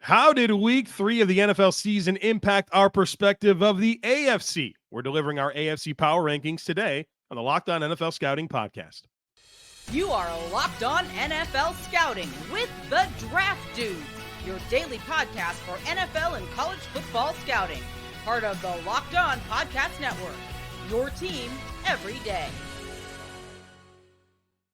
How did week 3 of the NFL season impact our perspective of the AFC? We're delivering our AFC Power Rankings today on the Locked On NFL Scouting Podcast. You are Locked On NFL Scouting with the Draft Dudes, your daily podcast for NFL and college football scouting. Part of the Locked On Podcast Network, your team every day.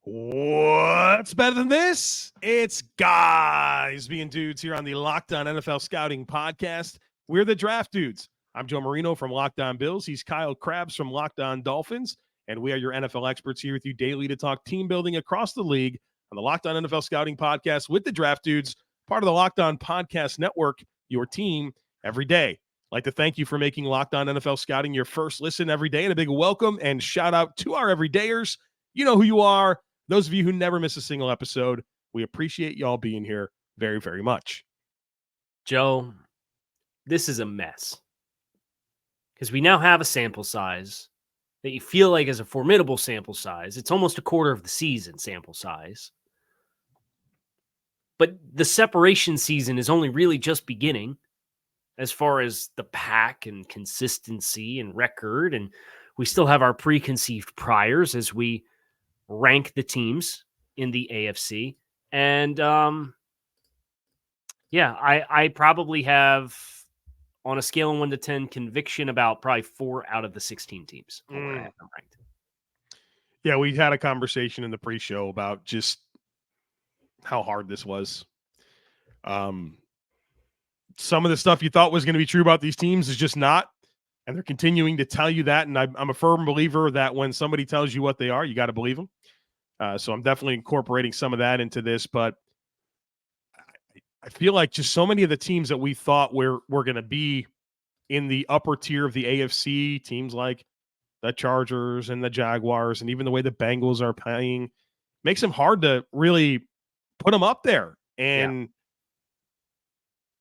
What's better than this? It's guys being dudes here on the Locked On NFL Scouting Podcast. We're the Draft Dudes. I'm Joe Marino from Locked On Bills. He's Kyle Krabs from Locked On Dolphins. And we are your NFL experts here with you daily to talk team building across the league on the Locked On NFL Scouting Podcast with the Draft Dudes, part of the Locked On Podcast Network, your team every day. I'd like to thank you for making Locked On NFL Scouting your first listen every day, and a big welcome and shout out to our everydayers. You know who you are. Those of you who never miss a single episode, we appreciate y'all being here very, very much. Joe, this is a mess because we now have a sample size that you feel like is a formidable sample size. It's almost a quarter of the season sample size. But the separation season is only really just beginning as far as the pack and consistency and record. And we still have our preconceived priors as we rank the teams in the AFC. And I probably have, on a scale of 1 to 10, conviction about probably 4 out of the 16 teams. I have them ranked. Yeah, we had a conversation in the pre-show about just how hard this was. Some of the stuff you thought was going to be true about these teams is just not. And they're continuing to tell you that. And I'm a firm believer that when somebody tells you what they are, you got to believe them. So I'm definitely incorporating some of that into this. But I feel like just so many of the teams that we thought were going to be in the upper tier of the AFC, teams like the Chargers and the Jaguars, and even the way the Bengals are playing, makes them hard to really put them up there. And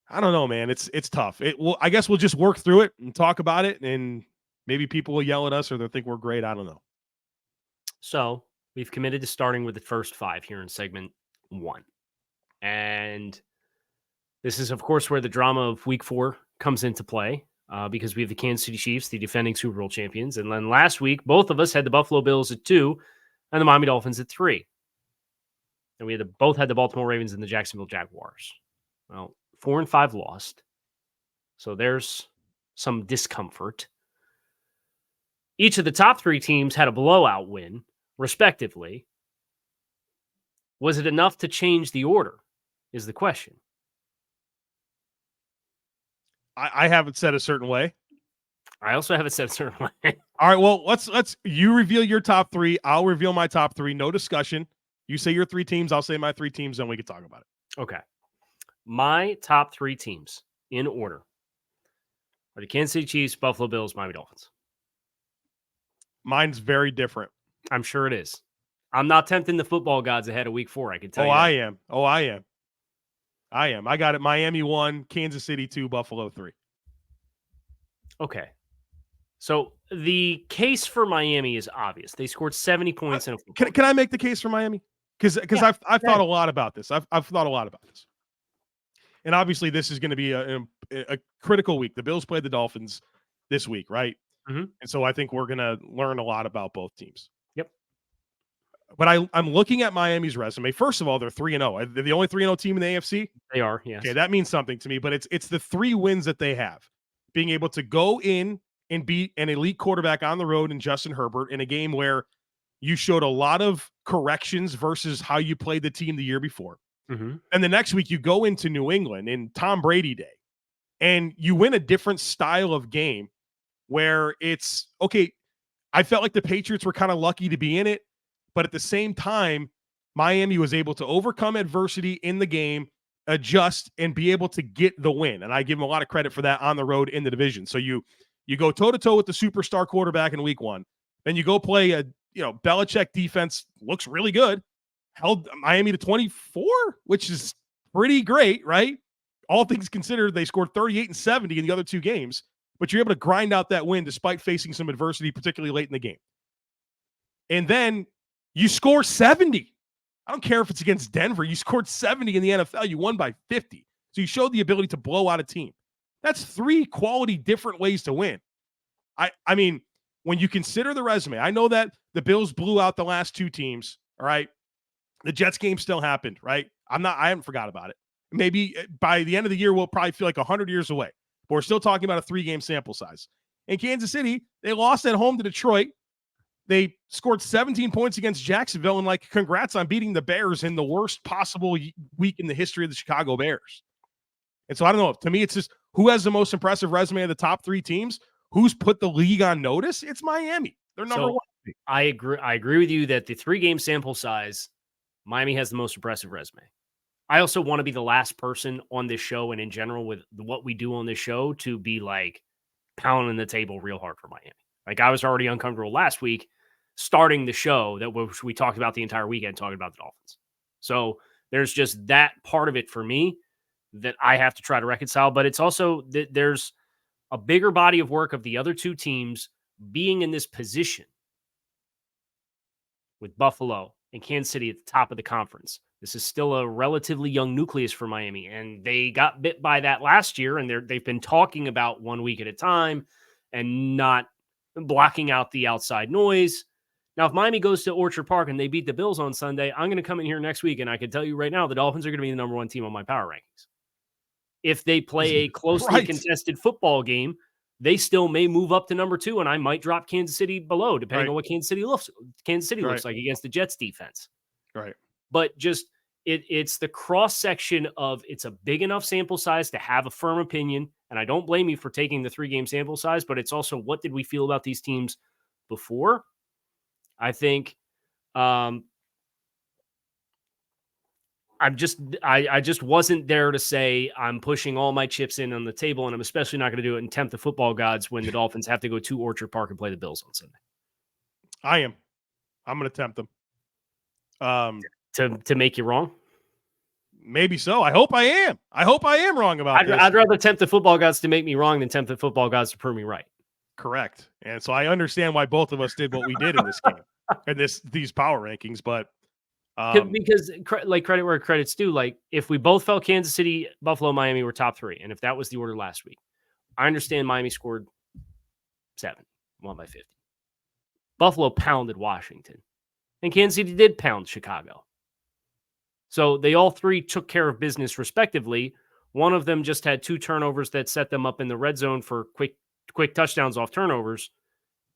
I don't know, man. It's tough. I guess we'll just work through it and talk about it, and maybe people will yell at us or they'll think we're great. I don't know. So we've committed to starting with the first 5 here in segment 1. And this is, of course, where the drama of week 4 comes into play because we have the Kansas City Chiefs, the defending Super Bowl champions. And then last week, both of us had the Buffalo Bills at 2 and the Miami Dolphins at 3. And we both had the Baltimore Ravens and the Jacksonville Jaguars. Well, 4 and 5 lost. So there's some discomfort. Each of the top 3 teams had a blowout win, respectively. Was it enough to change the order, is the question. I have it set a certain way. I also have it set a certain way. All right, well, let's you reveal your top 3. I'll reveal my top 3. No discussion. You say your 3 teams. I'll say my 3 teams, then we can talk about it. Okay. My top 3 teams in order are the Kansas City Chiefs, Buffalo Bills, Miami Dolphins. Mine's very different. I'm sure it is. I'm not tempting the football gods ahead of week 4, I can tell you. I am. I got it. Miami 1, Kansas City 2, Buffalo 3. Okay. So the case for Miami is obvious. They scored 70 points in a football. Can I make the case for Miami? Because I've thought a lot about this. I've thought a lot about this. And obviously this is going to be a critical week. The Bills played the Dolphins this week, right? Mm-hmm. And so I think we're going to learn a lot about both teams. Yep. But I'm looking at Miami's resume. First of all, they're 3-0. They're the only 3-0 team in the AFC. They are, yes. Okay, that means something to me. But it's the 3 wins that they have. Being able to go in and beat an elite quarterback on the road in Justin Herbert in a game where you showed a lot of corrections versus how you played the team the year before. Mm-hmm. And the next week you go into New England in Tom Brady Day and you win a different style of game where it's, okay, I felt like the Patriots were kind of lucky to be in it, but at the same time, Miami was able to overcome adversity in the game, adjust, and be able to get the win. And I give them a lot of credit for that on the road in the division. So you go toe-to-toe with the superstar quarterback in week 1. Then you go play a, Belichick defense looks really good. Held Miami to 24, which is pretty great, right? All things considered, they scored 38 and 70 in the other 2 games, but you're able to grind out that win despite facing some adversity, particularly late in the game. And then you score 70. I don't care if it's against Denver. You scored 70 in the NFL. You won by 50. So you showed the ability to blow out a team. That's 3 quality different ways to win. I mean, when you consider the resume, I know that the Bills blew out the last 2 teams, all right? The Jets game still happened, right? I haven't forgot about it. Maybe by the end of the year, we'll probably feel like 100 years away. But we're still talking about a 3-game sample size. In Kansas City, they lost at home to Detroit. They scored 17 points against Jacksonville, and like, congrats on beating the Bears in the worst possible week in the history of the Chicago Bears. And so I don't know. To me, it's just who has the most impressive resume of the top 3 teams? Who's put the league on notice? It's Miami. They're number 1. I agree with you that the 3-game sample size, Miami has the most impressive resume. I also want to be the last person on this show and in general with what we do on this show to be like pounding the table real hard for Miami. Like, I was already uncomfortable last week starting the show that we talked about the entire weekend talking about the Dolphins. So there's just that part of it for me that I have to try to reconcile. But it's also that there's a bigger body of work of the other 2 teams being in this position with Buffalo and Kansas City at the top of the conference. This is still a relatively young nucleus for Miami, and they got bit by that last year, and they've been talking about 1 week at a time and not blocking out the outside noise. Now, if Miami goes to Orchard Park and they beat the Bills on Sunday, I'm going to come in here next week, and I can tell you right now the Dolphins are going to be the number 1 team on my power rankings. If they play a closely contested football game, they still may move up to number 2, and I might drop Kansas City below, depending on what Kansas City looks like against the Jets defense. Right. But just it's the cross section of it's a big enough sample size to have a firm opinion, and I don't blame you for taking the 3-game sample size. But it's also, what did we feel about these teams before? I think I just wasn't there to say I'm pushing all my chips in on the table, and I'm especially not going to do it and tempt the football gods when the Dolphins have to go to Orchard Park and play the Bills on Sunday. I'm going to tempt them. To make you wrong? Maybe so. I hope I am. I hope I am wrong about this. I'd rather tempt the football gods to make me wrong than tempt the football gods to prove me right. Correct. And so I understand why both of us did what we did in this game and these power rankings, but because like, credit where credit's due. Like, if we both felt Kansas City, Buffalo, Miami were top 3, and if that was the order last week, I understand Miami scored 7, won by 50. Buffalo pounded Washington, and Kansas City did pound Chicago. So they all 3 took care of business respectively. One of them just had 2 turnovers that set them up in the red zone for quick touchdowns off turnovers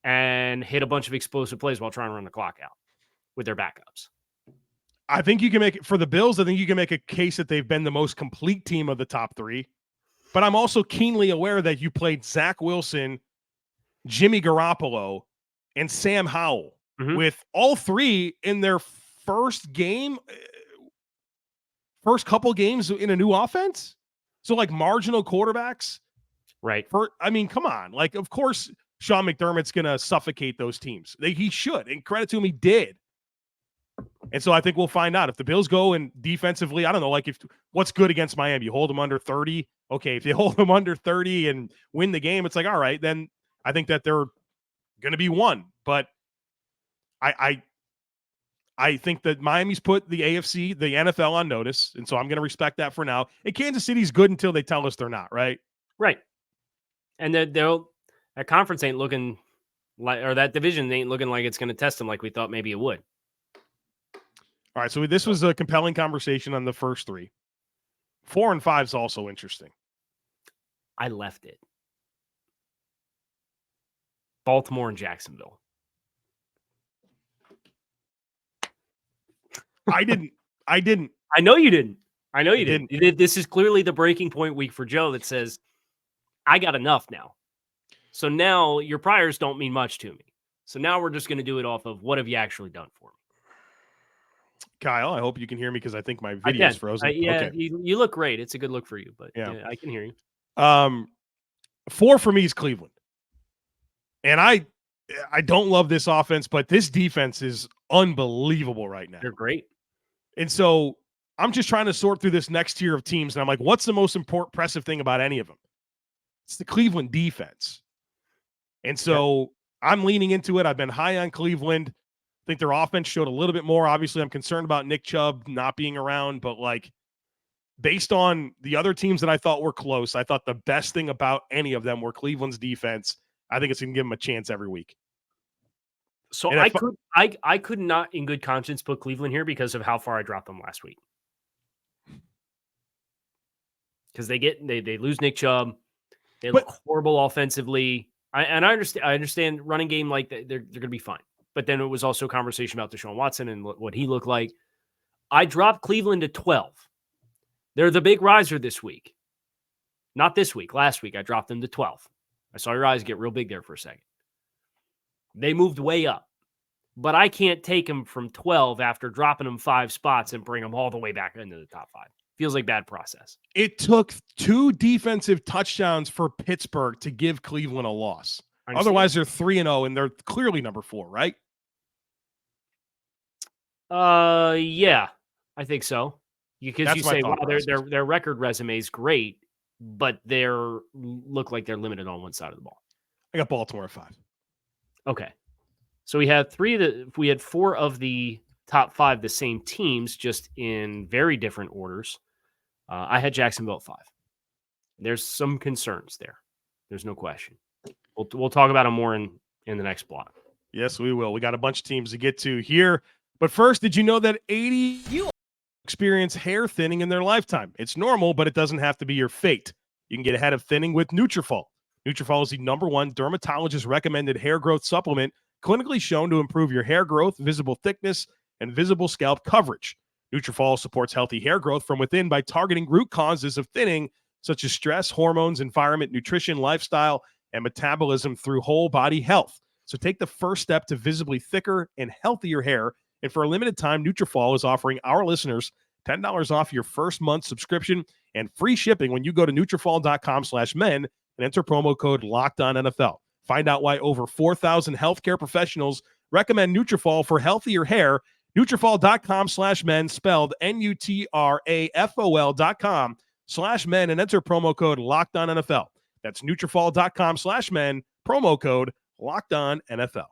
and hit a bunch of explosive plays while trying to run the clock out with their backups. I think you can make it for the Bills. I think you can make a case that they've been the most complete team of the top 3. But I'm also keenly aware that you played Zach Wilson, Jimmy Garoppolo, and Sam Howell with all 3 in their first couple games in a new offense. So like marginal quarterbacks. Right. I mean, come on. Like, of course, Sean McDermott's going to suffocate those teams. He should. And credit to him, he did. And so I think we'll find out if the Bills go and defensively, I don't know, like what's good against Miami? You hold them under 30. Okay. If you hold them under 30 and win the game, it's like, all right, then I think that they're going to be 1. But I think that Miami's put the AFC, the NFL on notice. And so I'm going to respect that for now. And Kansas City's good until they tell us they're not, right? Right. And that conference ain't looking like, or that division ain't looking like it's going to test them like we thought maybe it would. All right. So this was a compelling conversation on the first 3. 4 and 5 is also interesting. I left it. Baltimore and Jacksonville. I didn't. I know you didn't. This is clearly the breaking point week for Joe that says, I got enough now. So now your priors don't mean much to me. So now we're just going to do it off of what have you actually done for me? Kyle, I hope you can hear me because I think my video is frozen. Okay. You look great. It's a good look for you, but yeah, I can hear you. 4 for me is Cleveland. And I don't love this offense, but this defense is unbelievable right now. They're great. And so I'm just trying to sort through this next tier of teams. And I'm like, what's the most impressive thing about any of them? It's the Cleveland defense. And so I'm leaning into it. I've been high on Cleveland. I think their offense showed a little bit more. Obviously, I'm concerned about Nick Chubb not being around, but like based on the other teams that I thought were close, I thought the best thing about any of them were Cleveland's defense. I think it's going to give them a chance every week. So And I could not in good conscience put Cleveland here because of how far I dropped them last week. Because they lose Nick Chubb. They look horrible offensively. I understand running game, like they're going to be fine. But then it was also a conversation about Deshaun Watson and what he looked like. I dropped Cleveland to 12. They're the big riser this week. Not this week. Last week, I dropped them to 12. I saw your eyes get real big there for a second. They moved way up. But I can't take them from 12 after dropping them 5 spots and bring them all the way back into the top 5. Feels like bad process. It took 2 defensive touchdowns for Pittsburgh to give Cleveland a loss. Otherwise, they're 3-0, and they're clearly number 4, right? Yeah, I think so. Because you say, wow, their record resume is great, but look like they're limited on one side of the ball. I got Baltimore at 5. Okay. So we had 4 of the top 5 the same teams, just in very different orders. I had Jacksonville at 5. There's some concerns there. There's no question. We'll talk about them more in the next block. Yes, we will. We got a bunch of teams to get to here. But first, did you know that 80 experience hair thinning in their lifetime? It's normal, but it doesn't have to be your fate. You can get ahead of thinning with Nutrafol. Nutrafol is the #1 dermatologist-recommended hair growth supplement, clinically shown to improve your hair growth, visible thickness, and visible scalp coverage. Nutrafol supports healthy hair growth from within by targeting root causes of thinning, such as stress, hormones, environment, nutrition, lifestyle, and metabolism through whole body health. So take the first step to visibly thicker and healthier hair. And for a limited time, Nutrafol is offering our listeners $10 off your first month subscription and free shipping when you go to Nutrafol.com/men and enter promo code LOCKEDONNFL. Find out why over 4,000 healthcare professionals recommend Nutrafol for healthier hair. Nutrafol.com/men, spelled Nutrafol.com/men, and enter promo code LOCKEDONNFL. That's Nutrafol.com/men, promo code LOCKEDONNFL.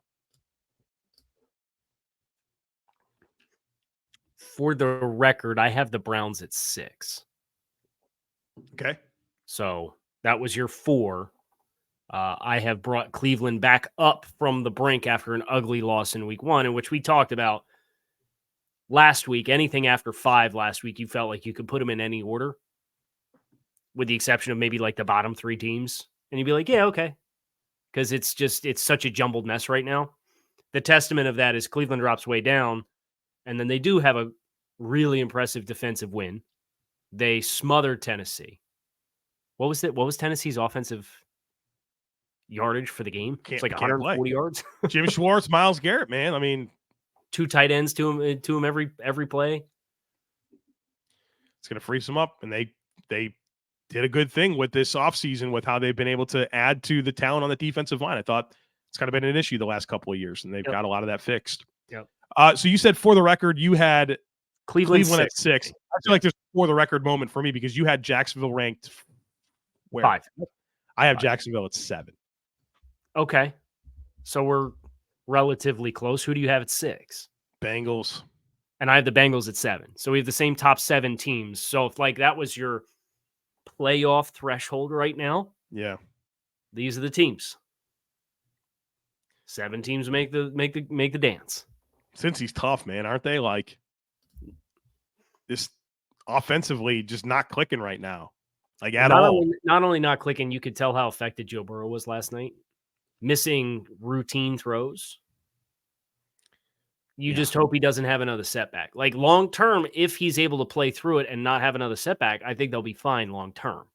For the record, I have the Browns at 6. Okay. So that was your 4. I have brought Cleveland back up from the brink after an ugly loss in week 1, in which we talked about last week. Anything after 5 last week, you felt like you could put them in any order, with the exception of maybe like the bottom 3 teams. And you'd be like, yeah, okay. Because it's such a jumbled mess right now. The testament of that is Cleveland drops way down, and then they do have a really impressive defensive win. They smothered Tennessee. What was Tennessee's offensive yardage for the game? It's like 140 yards. Jim Schwartz, Myles Garrett, man. I mean, 2 tight ends to him every play. It's going to freeze them up, and they did a good thing with this offseason with how they've been able to add to the talent on the defensive line. I thought it's kind of been an issue the last couple of years, and they've got a lot of that fixed. Yep. So you said, for the record, you had Cleveland at 6. I feel like there's a for the record moment for me because you had Jacksonville ranked where? 5. I have Jacksonville at 7. Okay. So we're relatively close. Who do you have at 6? Bengals. And I have the Bengals at 7. So we have the same top 7 teams. So if like that was your playoff threshold right now, yeah, these are the teams. 7 teams make the dance. Cincy's tough, man, aren't they? Like, this offensively just not clicking right now, like at all. Not only not clicking, you could tell how affected Joe Burrow was last night, missing routine throws. You just hope he doesn't have another setback. Like long term, if he's able to play through it and not have another setback, I think they'll be fine long term.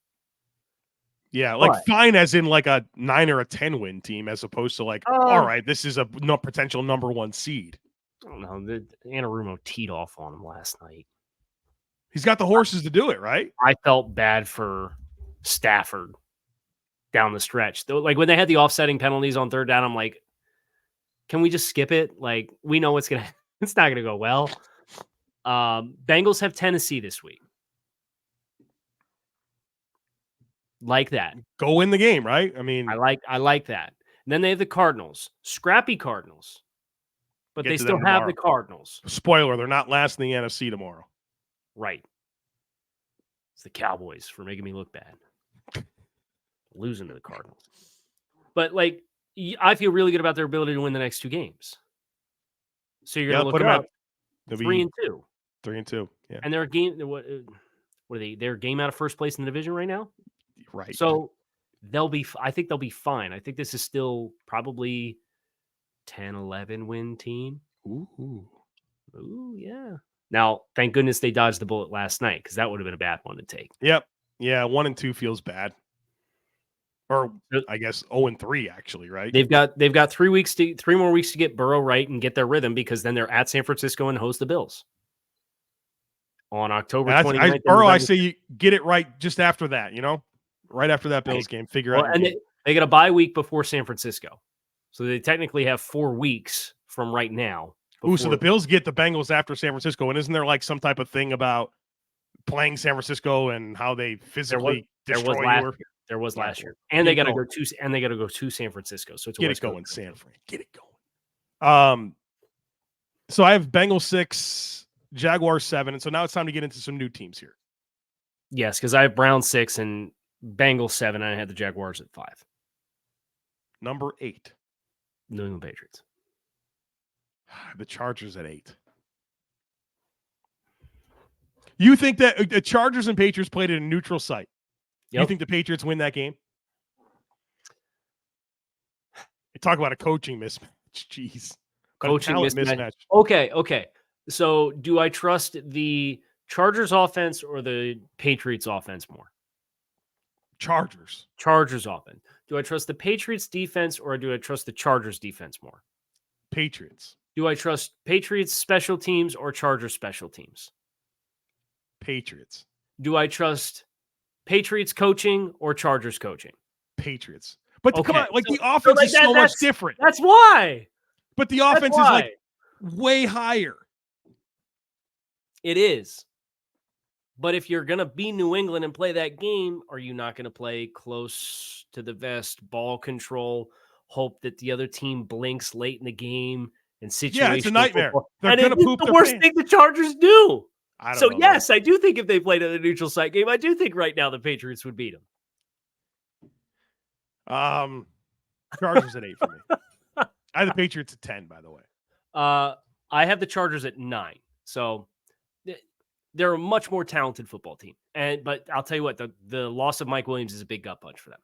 Yeah, like fine as in like a 9 or a 10 win team, as opposed to like, all right, this is a potential number 1 seed. I don't know. The Anarumo teed off on him last night. He's got the horses to do it, right? I felt bad for Stafford down the stretch. Though, like when they had the offsetting penalties on 3rd down, I'm like, can we just skip it? Like, we know it's not gonna go well. Bengals have Tennessee this week. Like that. Go win the game, right? I mean, I like that. And then they have the Cardinals. Scrappy Cardinals. But they still have the Cardinals. Spoiler, they're not last in the NFC tomorrow. Right. It's the Cowboys for making me look bad. Losing to the Cardinals. But, like, I feel really good about their ability to win the next 2 games. So you're going to look put them at out. They'll 3-2. 3-2. Yeah. And they're a game. What are they? They're a game out of first place in the division right now. Right. So I think they'll be fine. I think this is still probably 10-11 win team. Ooh, Yeah. Now, thank goodness they dodged the bullet last night, because that would have been a bad one to take. Yep. Yeah, 1-2 feels bad. Or I guess 0-3 actually, right? They've got 3 more weeks to get Burrow right and get their rhythm, because then they're at San Francisco and host the Bills on October 29th. Burrow, I say you get it right just after that, right after that Bills game, figure out. And they get a bye week before San Francisco, so they technically have 4 weeks from right now. Ooh, so the Bills get the Bengals after San Francisco, and isn't there like some type of thing about playing San Francisco and how they physically destroy you? There was last year, and they got to go to San Francisco. So get it going, San Fran. Get it going. So I have Bengals 6, Jaguars 7, and so now it's time to get into some new teams here. Yes, because I have Browns 6 and Bengals 7, and I had the Jaguars at 5. Number 8, New England Patriots. The Chargers at 8. You think that the Chargers and Patriots played at a neutral site? Yep. You think the Patriots win that game? Talk about a coaching mismatch. Jeez. Coaching mismatch. Okay. So do I trust the Chargers offense or the Patriots offense more? Chargers offense. Do I trust the Patriots defense or do I trust the Chargers defense more? Patriots. Do I trust Patriots special teams or Chargers special teams? Patriots. Do I trust Patriots coaching or Chargers coaching? Patriots. But come on, the offense is so much different. That's why. But the offense is way higher. It is. But if you're going to be New England and play that game, are you not going to play close to the vest, ball control, hope that the other team blinks late in the game and situation? Yeah, it's a nightmare. Football? They're going to poop the worst thing the Chargers do. I don't know, yes, I do think if they played at a neutral site game, I do think right now the Patriots would beat them. Chargers at 8 for me. I have the Patriots at 10, by the way. I have the Chargers at 9. So they're a much more talented football team. But I'll tell you what, the loss of Mike Williams is a big gut punch for them.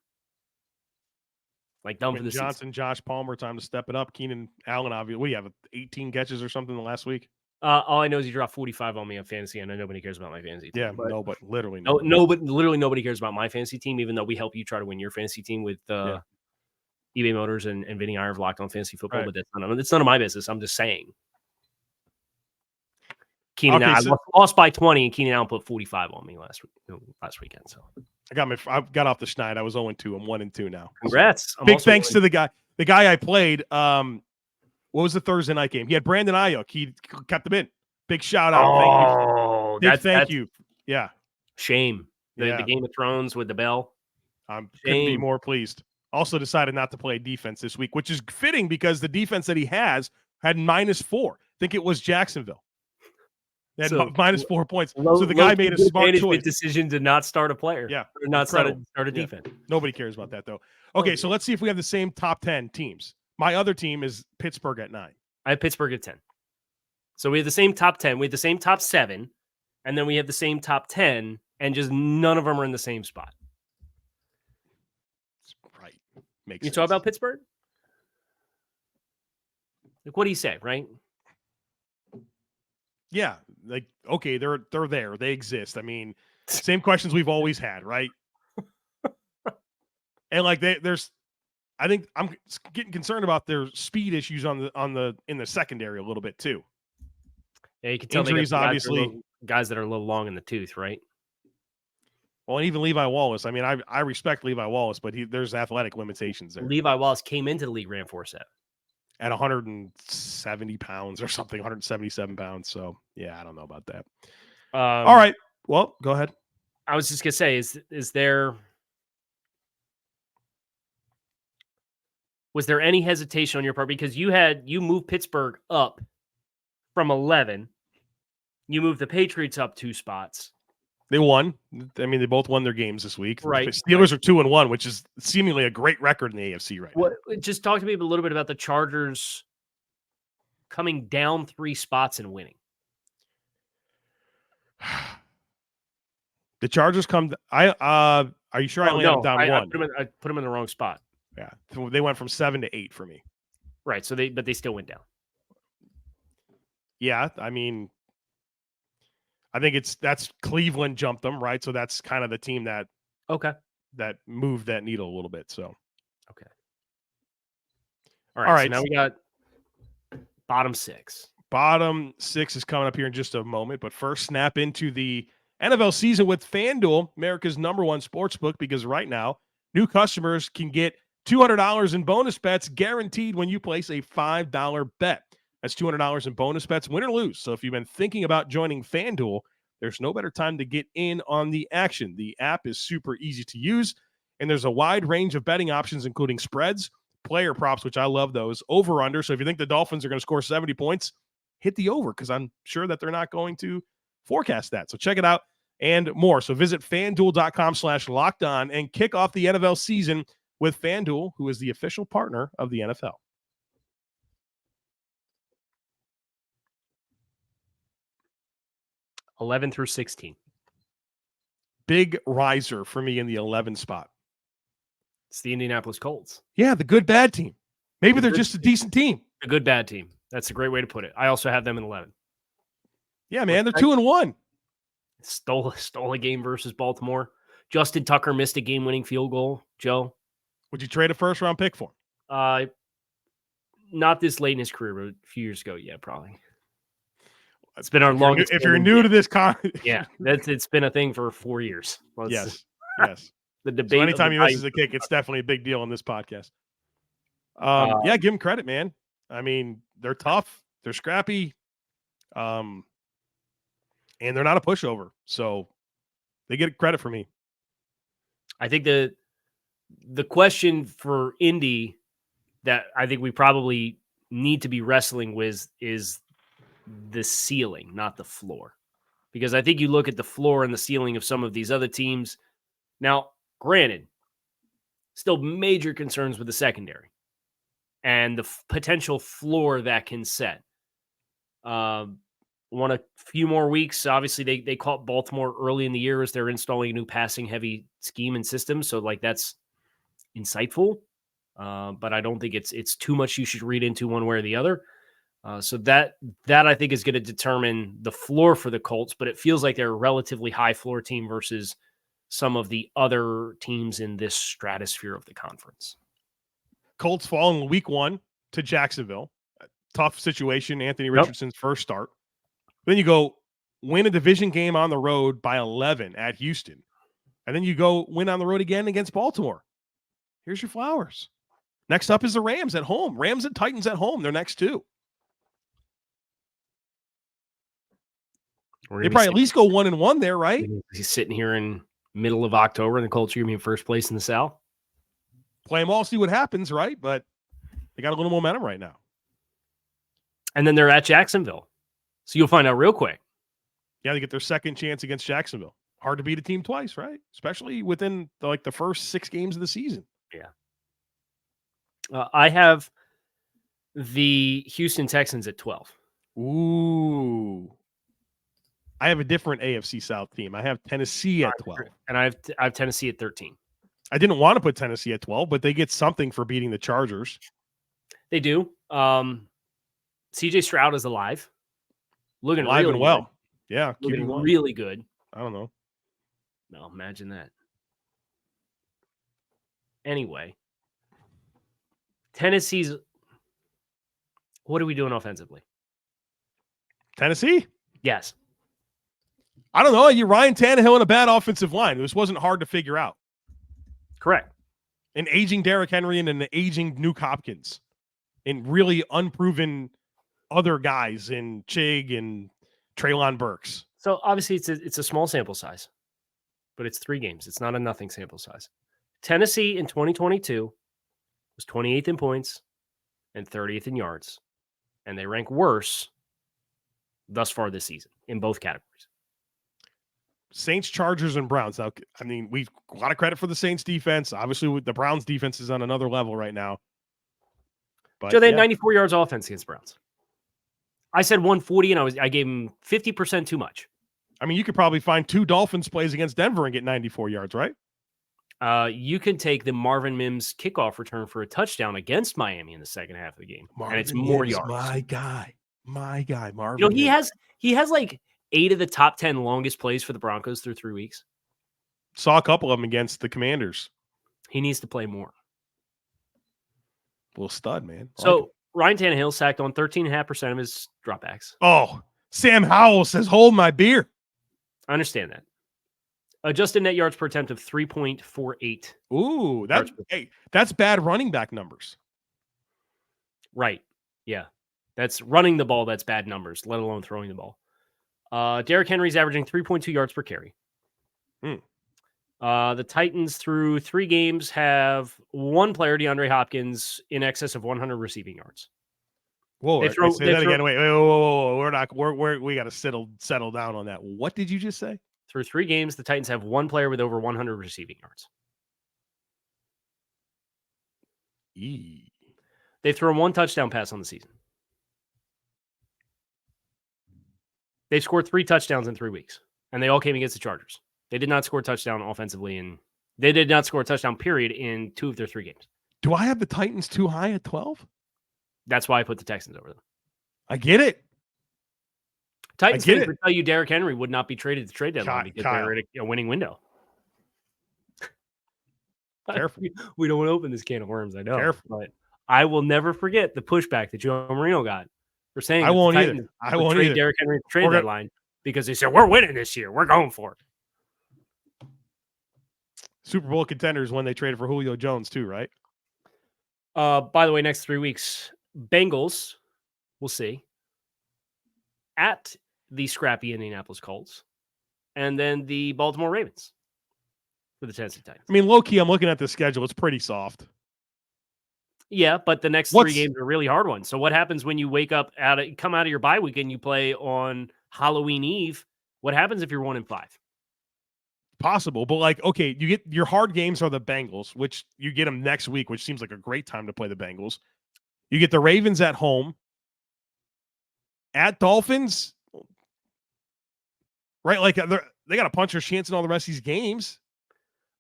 Like done for the Johnson, season. Josh Palmer, time to step it up. Keenan Allen, obviously. What do you have, 18 catches or something the last week? All I know is he dropped 45 on me on fantasy. I know nobody cares about my fantasy team. Yeah, but literally literally nobody cares about my fantasy team, even though we help you try to win your fantasy team with eBay Motors and Vinny Iyer of Locked On Fantasy Football. Right. But it's none of my business. I'm just saying. I lost by 20, and Keenan Allen put 45 on me last weekend. So I got off the schneid. I was 0-2. I'm 1-2 now. Congrats! Big thanks to the guy I played. What was the Thursday night game? He had Brandon Ayuk. He kept him in. Big shout out. Oh, thank you. Yeah. Shame. The Game of Thrones with the bell. Couldn't be more pleased. Also decided not to play defense this week, which is fitting because the defense that he has had -4. I think it was Jacksonville. They had -4 points. So the guy made a smart choice. Decision to not start a player. Yeah. Or not start a defense. Nobody cares about that, though. Okay, so let's see if we have the same top 10 teams. My other team is Pittsburgh at 9. I have Pittsburgh at 10. So we have the same top 10. We have the same top 7. And then we have the same top 10. And just none of them are in the same spot. Right. Makes you sense. talk about Pittsburgh? Like, what do you say, right? Yeah. Like, okay, they're there. They exist. I mean, same questions we've always had, right? And like I think I'm getting concerned about their speed issues in the secondary a little bit too. Yeah, you can tell injuries, obviously. Guys that are a little long in the tooth, right? Well, and even Levi Wallace. I mean, I respect Levi Wallace, but there's athletic limitations there. Levi Wallace came into the league, ran 4.7 at 170 pounds or something, 177 pounds. So yeah, I don't know about that. All right. Well, go ahead. I was just gonna say, was there any hesitation on your part? Because you moved Pittsburgh up from 11. You moved the Patriots up 2 spots. They won. I mean, they both won their games this week. Right. The Steelers are 2-1, which is seemingly a great record in the AFC right now. Just talk to me a little bit about the Chargers coming down 3 spots and winning. The Chargers come. Are you sure I only had them down 1? I put them in the wrong spot. Yeah, they went from 7 to 8 for me. Right. So but they still went down. Yeah, I mean, I think that's Cleveland jumped them, right? So that's kind of the team that moved that needle a little bit. So okay. All right. So now we got bottom 6. Bottom 6 is coming up here in just a moment, but first snap into the NFL season with FanDuel, America's #1 sportsbook, because right now new customers can get $200 in bonus bets guaranteed when you place a $5 bet. That's $200 in bonus bets, win or lose. So if you've been thinking about joining FanDuel, there's no better time to get in on the action. The app is super easy to use, and there's a wide range of betting options, including spreads, player props, which I love those, over-under. So if you think the Dolphins are going to score 70 points, hit the over, because I'm sure that they're not going to forecast that. So check it out and more. So visit FanDuel.com/lockedon and kick off the NFL season with FanDuel, who is the official partner of the NFL. $11 through $16. Big riser for me in the 11 spot. It's the Indianapolis Colts. Yeah, the good bad team. Maybe they're just a decent team. The good bad team. That's a great way to put it. I also have them in 11. Yeah, man, they're 2-1. Stole a game versus Baltimore. Justin Tucker missed a game-winning field goal. Joe, would you trade a first-round pick for him? Not this late in his career, but a few years ago. Yeah, probably. It's been our longest. If you're new to this yeah, it's been a thing for 4 years. Yes. The debate. So anytime he misses a kick, it's definitely a big deal on this podcast. Yeah, give him credit, man. I mean, they're tough, they're scrappy, and they're not a pushover. So they get credit for me. I think the question for Indy that I think we probably need to be wrestling with is the ceiling, not the floor. Because I think you look at the floor and the ceiling of some of these other teams. Now, granted, still major concerns with the secondary and the potential floor that can set. Want a few more weeks. Obviously, they caught Baltimore early in the year as they're installing a new passing-heavy scheme and system. So, that's insightful. But I don't think it's too much you should read into one way or the other. So that I think is going to determine the floor for the Colts, but it feels like they're a relatively high floor team versus some of the other teams in this stratosphere of the conference. Colts fall in week 1 to Jacksonville. Tough situation. Anthony Richardson's first start. Then you go win a division game on the road by 11 at Houston. And then you go win on the road again against Baltimore. Here's your flowers. Next up is the Rams at home. Rams and Titans at home. They're next 2. They probably at least go 1-1 there, right? He's sitting here in middle of October, and the Colts are going to be in first place in the South. Play them all, see what happens, right? But they got a little momentum right now. And then they're at Jacksonville. So you'll find out real quick. Yeah, they get their second chance against Jacksonville. Hard to beat a team twice, right? Especially within the first 6 games of the season. Yeah. I have the Houston Texans at 12. Ooh. I have a different AFC South team. I have Tennessee at 12. And I have Tennessee at 13. I didn't want to put Tennessee at 12, but they get something for beating the Chargers. They do. CJ Stroud is alive. Looking alive really and well. Good. Yeah. Looking really good. I don't know. No, imagine that. Anyway. Tennessee's. What are we doing offensively? Tennessee? Yes. I don't know. You Ryan Tannehill and a bad offensive line. This wasn't hard to figure out. Correct. An aging Derrick Henry and an aging Nuke Hopkins. And really unproven other guys in Chig and Treylon Burks. So obviously it's a small sample size, but it's 3 games. It's not a nothing sample size. Tennessee in 2022 was 28th in points and 30th in yards. And they rank worse thus far this season in both categories. Saints, Chargers, and Browns. Now, I mean, we a lot of credit for the Saints defense. Obviously, with the Browns defense is on another level right now. But Joe, they had 94 yards offense against Browns. I said 140, and I gave him 50% too much. I mean, you could probably find 2 Dolphins plays against Denver and get 94 yards, right? You can take the Marvin Mims kickoff return for a touchdown against Miami in the second half of the game, and it's more yards. My guy, Marvin. You know, he has like 8 of the top 10 longest plays for the Broncos through 3 weeks. Saw a couple of them against the Commanders. He needs to play more. Little stud, man. So Ryan Tannehill sacked on 13.5% of his dropbacks. Oh, Sam Howell says, "Hold my beer." I understand that. Adjusted net yards per attempt of 3.48. Ooh, that's bad running back numbers. Right. Yeah. That's running the ball. That's bad numbers, let alone throwing the ball. Derrick Henry's averaging 3.2 yards per carry. The Titans through 3 games have one player, DeAndre Hopkins, in excess of 100 receiving yards. Whoa, say that again. Wait, whoa. We got to settle down on that. What did you just say? Through 3 games, the Titans have one player with over 100 receiving yards. They've thrown 1 touchdown pass on the season. They've scored 3 touchdowns in 3 weeks, and they all came against the Chargers. They did not score a touchdown offensively, and they did not score a touchdown, period, in 2 of their 3 games. Do I have the Titans too high at 12? That's why I put the Texans over them. I get it. Titans fans would tell you Derrick Henry would not be traded to trade deadline because they're in a winning window. Careful. We don't want to open this can of worms, I know. Careful. But I will never forget the pushback that Joe Marino got for saying I won't either. I won't trade either. Derrick Henry to trade deadline because they said, we're winning this year. We're going for it. Super Bowl contenders when they traded for Julio Jones too, right? By the way, next 3 weeks, Bengals, we'll see, at the scrappy Indianapolis Colts, and then the Baltimore Ravens for the Tennessee Titans. I mean, low-key, I'm looking at the schedule. It's pretty soft. Yeah, but the next 3 games are really hard ones. So what happens when you come out of your bye week and you play on Halloween Eve? What happens if you're 1-5? Possible, but like, okay, you get your hard games are the Bengals, which you get them next week, which seems like a great time to play the Bengals. You get the Ravens at home, at Dolphins, right? Like they got a puncher's chance in all the rest of these games.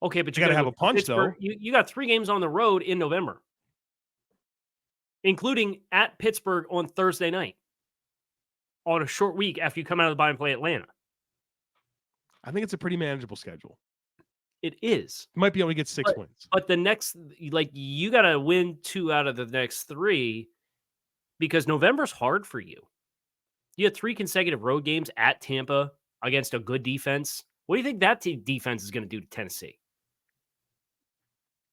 Okay, but you got to have a punch though. You got 3 games on the road in November, including at Pittsburgh on Thursday night on a short week after you come out of the bye and play Atlanta. I think it's a pretty manageable schedule. It is. You might be able to get 6 wins. But the next, you got to win 2 out of the next 3 because November's hard for you. You had 3 consecutive road games at Tampa against a good defense. What do you think that defense is going to do to Tennessee?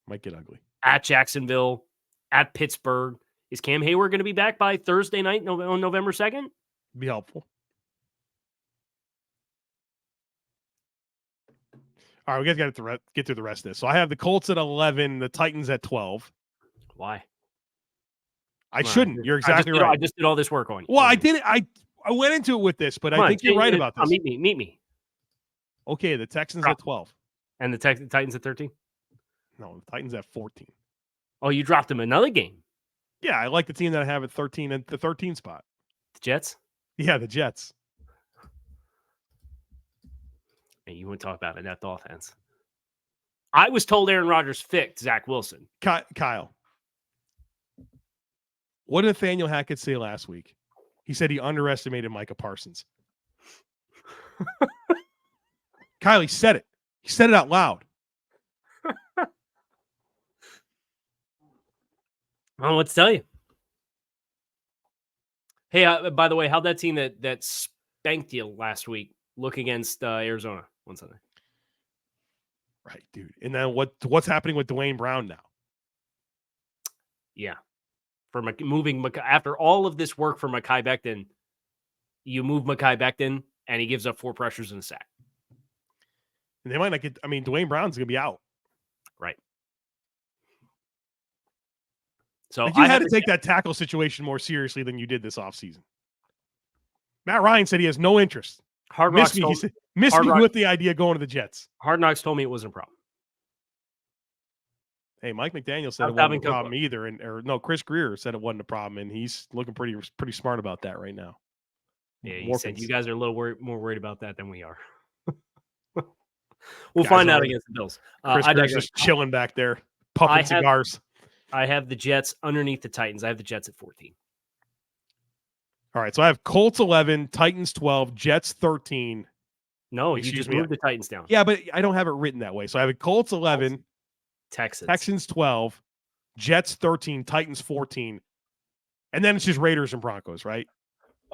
Might get ugly. At Jacksonville, at Pittsburgh. Is Cam Hayward going to be back by Thursday night on November 2nd? Be helpful. All right, we got to get through the rest of this. So I have the Colts at 11, the Titans at 12. Why? I shouldn't. You're exactly right. I just did all this work on you. Well, I did it. I went into it with this, but I think you're right about this. Meet me. Okay, the Texans at 12. And the Titans at 13? No, the Titans at 14. Oh, you dropped them another game. Yeah, I like the team that I have at 13 at the 13 spot. The Jets? Yeah, the Jets. And you want to talk about inept offense. I was told Aaron Rodgers fixed Zach Wilson. Kyle, what did Nathaniel Hackett say last week? He said he underestimated Micah Parsons. Kyle, he said it. He said it out loud. I don't know what to tell you. Hey, by the way, how'd that team that spanked you last week look against Arizona on Sunday? Right, dude. And then what's happening with Dwayne Brown now? Yeah. For moving after all of this work for Mekhi Becton, you move Mekhi Becton and he gives up 4 pressures and a sack. And they might not get. I mean, Dwayne Brown's going to be out. Right. So you had to take that tackle situation more seriously than you did this offseason. Matt Ryan said he has no interest. Hard Knocks Miss me with the idea of going to the Jets. Hard Knocks told me it wasn't a problem. Hey, Mike McDaniel said it wasn't a problem either, Chris Greer said it wasn't a problem, and he's looking pretty smart about that right now. Yeah, he said you guys are a little more worried about that than we are. We'll find out against the Bills. Chris Greer's just chilling back there, puffing cigars. I have the Jets underneath the Titans. I have the Jets at 14. All right, so I have Colts 11, Titans 12, Jets 13. No, you just moved the Titans down. Yeah, but I don't have it written that way. So I have a Colts 11, Texans 12, Jets 13, Titans 14. And then it's just Raiders and Broncos, right?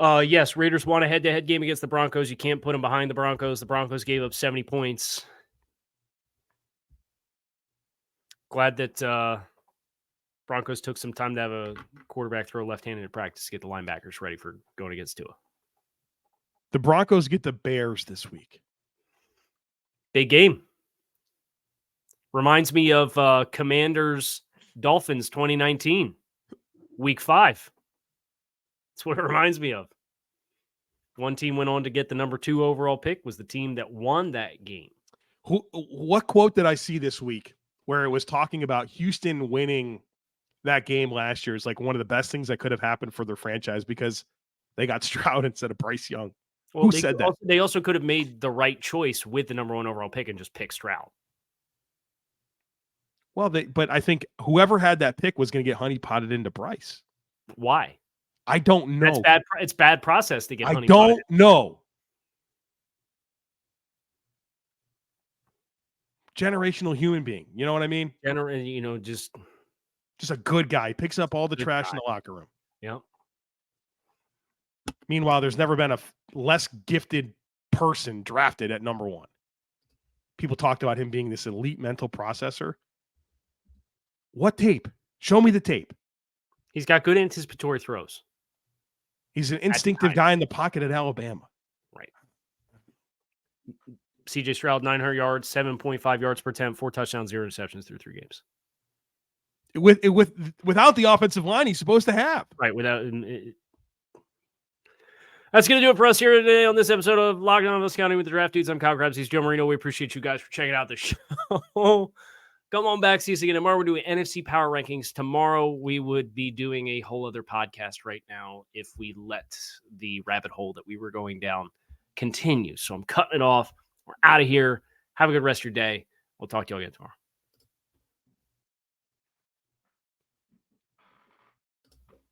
Yes, Raiders won a head-to-head game against the Broncos. You can't put them behind the Broncos. The Broncos gave up 70 points. Glad that Broncos took some time to have a quarterback throw left-handed in practice to get the linebackers ready for going against Tua. The Broncos get the Bears this week. Big game. Reminds me of Commanders Dolphins 2019, week 5. That's what it reminds me of. One team went on to get the number 2 overall pick, was the team that won that game. What quote did I see this week where it was talking about Houston winning that game last year is like one of the best things that could have happened for their franchise because they got Stroud instead of Bryce Young. Well, Who said that? They also could have made the right choice with the number 1 overall pick and just pick Stroud. Well, but I think whoever had that pick was going to get honeypotted into Bryce. Why? I don't know. It's bad process to get honeypotted. I don't know. Generational human being. You know what I mean? Just a good guy. Picks up all the trash in the locker room. Yep. Meanwhile, there's never been a less gifted person drafted at number 1. People talked about him being this elite mental processor. What tape? Show me the tape. He's got good anticipatory throws. He's an instinctive guy in the pocket at Alabama. Right. CJ Stroud, 900 yards, 7.5 yards per attempt, 4 touchdowns, 0 interceptions through 3 games. Without the offensive line he's supposed to have. Right. That's going to do it for us here today on this episode of LOCKEDON NFL Scouting with the Draft Dudes. I'm Kyle Krabs. He's Joe Marino. We appreciate you guys for checking out the show. Come on back. See us again tomorrow. We're doing NFC Power Rankings. Tomorrow, we would be doing a whole other podcast right now if we let the rabbit hole that we were going down continue. So I'm cutting it off. We're out of here. Have a good rest of your day. We'll talk to you all again tomorrow.